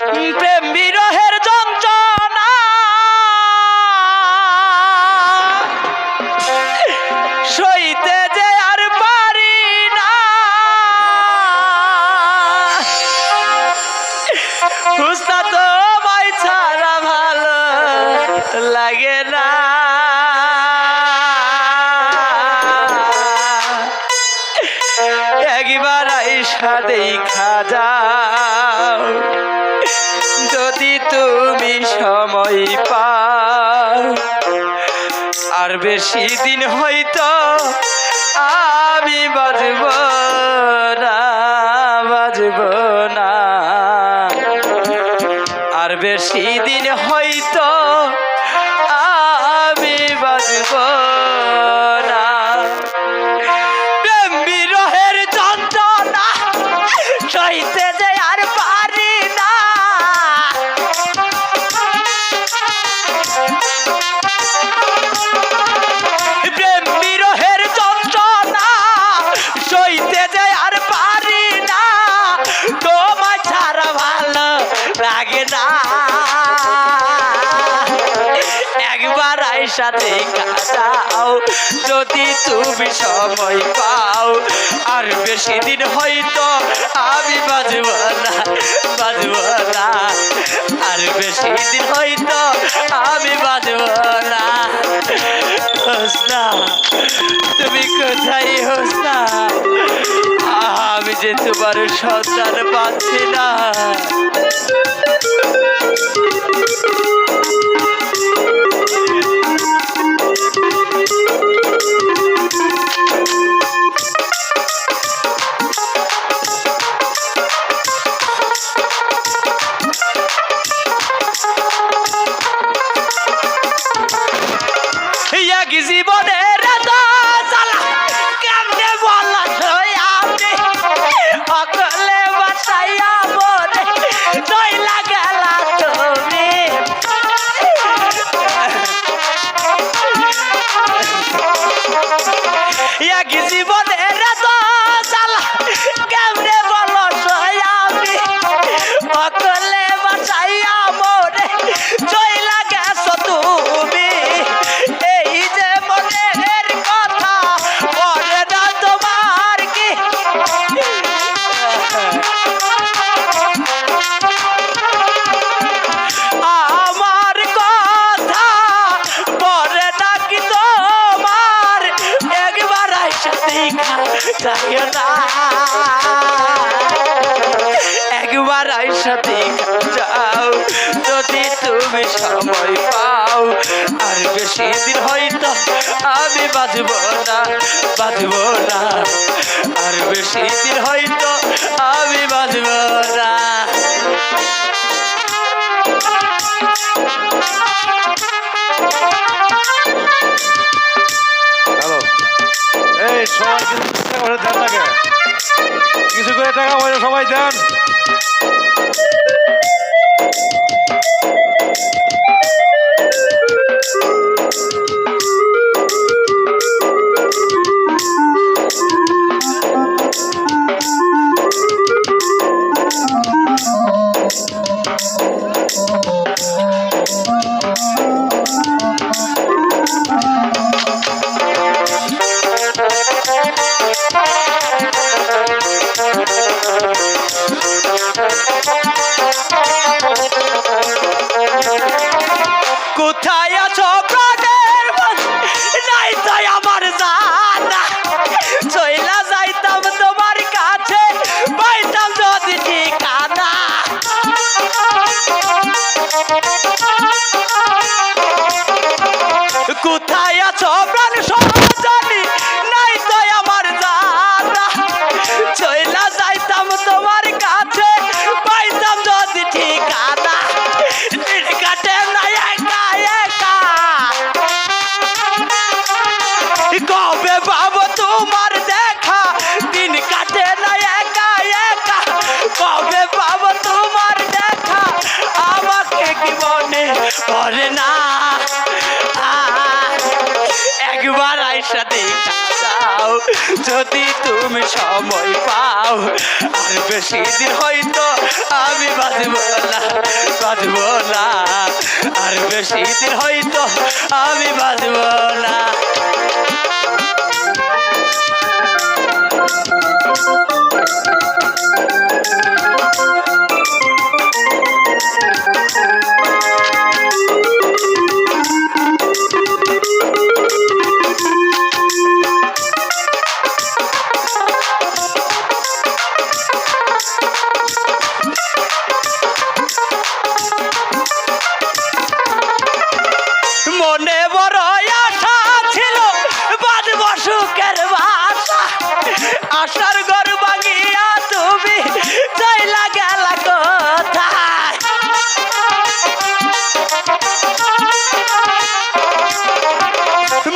প্রেম বিরহের যন্ত্রণা সইতে যে আর পারি না, হুস্তা তো মাই ছাড়া ভালো লাগে না। একবার আইসা দেখা যাও যদি তুমি সময় পাও, আর বেশি দিন হয়তো আমি বাজব না, বাজব না, আর বেশি দিন হয়তো আমি বাজব না। প্রেম বিরহের যন্ত্রণা সইতে যে আর পারি না, প্রেম বিরহের যন্ত্রণা সইতে যে আর পারি না, তোমার ছাড়া ভালো লাগে না। একবার আইসা দেখা যাও যদি তুমি সময় পাও, আর বেশি দিন হয়তো আমি বাজব না, বাজব না, আর বেশি দিন হয়তো আমি বাজব না। হোসনা তুমি কোথায় হোসনা? আমি যে তোমার সন্তান পাচ্ছি না। জীবনের কেমনে বলা আমি অকলে বাসাইয়া মনে নইলা গেলা তুমি, জীবনের কেমনে বলো আমি অকলে বাসাইয়া মনে নইলা গেছো তুমি। একবার আইসা দেখা যাও যদি তুমি সময় পাও, আর বেশি দিন হয়তো আমি বাজব না, বাজব না, আর বেশি দিন হয়তো আমি বাজব না। হ্যালো, এই সবাই দেন লাগে কিছু করে টাকা পয়সা সবাই দেন। কোথায় আছো প্রাণের নাই তাই আমার জানা, চইলা যাইতাম তোমার কাছে পাইতাম যদি ঠিকানা। কোথায় আছো প্রাণ সজনী নাই তাই আমার জানা, চইলা যাইতাম তোমার কাছে পাইতাম যদি ঠিকানা। কাটে না একা একা কবে পাবো তোমার দেখা, দিন কাটে না একা একা কবে পাবো তোমার দেখা, আমাকে কি মনে পড়ে না। একবার আইসা দেখা যাও যদি তুমি সময় পাও, আর বেশি দিন হয়তো আমি বাজব না। বাঁচব না আর বেশি দিন হয়তো আমি বাঁচব না মনে বড় আশা ছিল বাঁধব সুখের বাসা আশার ঘর ভাঙিয়া তুমি চইলা গেলা কোথায়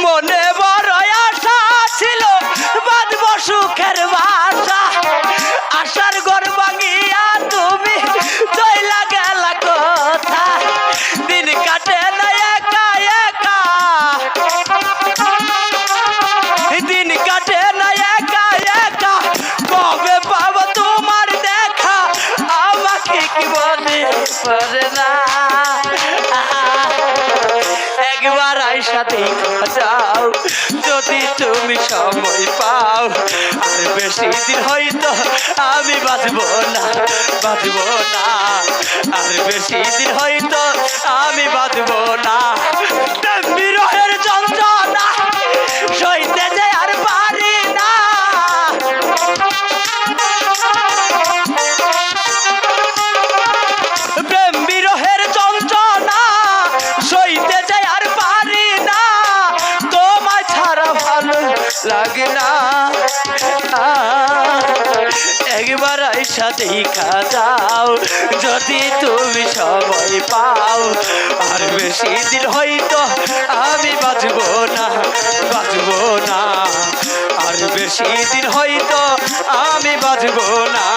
মনে বড় আশা ছিল বাঁধব সুখের বাসা আশার ঘর ভাঙিয়া তুমি চইলা গেলা কোথায় দিন কাটে না একা একা দিন কাটে না একা একা কবে পাবো তোমার দেখা আমাকে কি মনে পড়ে না একবার আইসা দেখা যাও যদি তুমি সময় পাও আর বেশি দিন হয়তো আমি বাঁচব না আর বেশি দিন হয়তো আমি বাঁচব না বিরহের যন্ত্রণা সইতে যে আর পারি না প্রেম বিরহের যন্ত্রণা সইতে যে আর পারি না তোমায় ছাড়া ভালো লাগে না একবার আইসা দেখা যাও যদি তুমি সময় পাও আর বেশি দিন হয়তো আমি বাঁচব না আর বেশি দিন হয়তো আমি বাঁচব না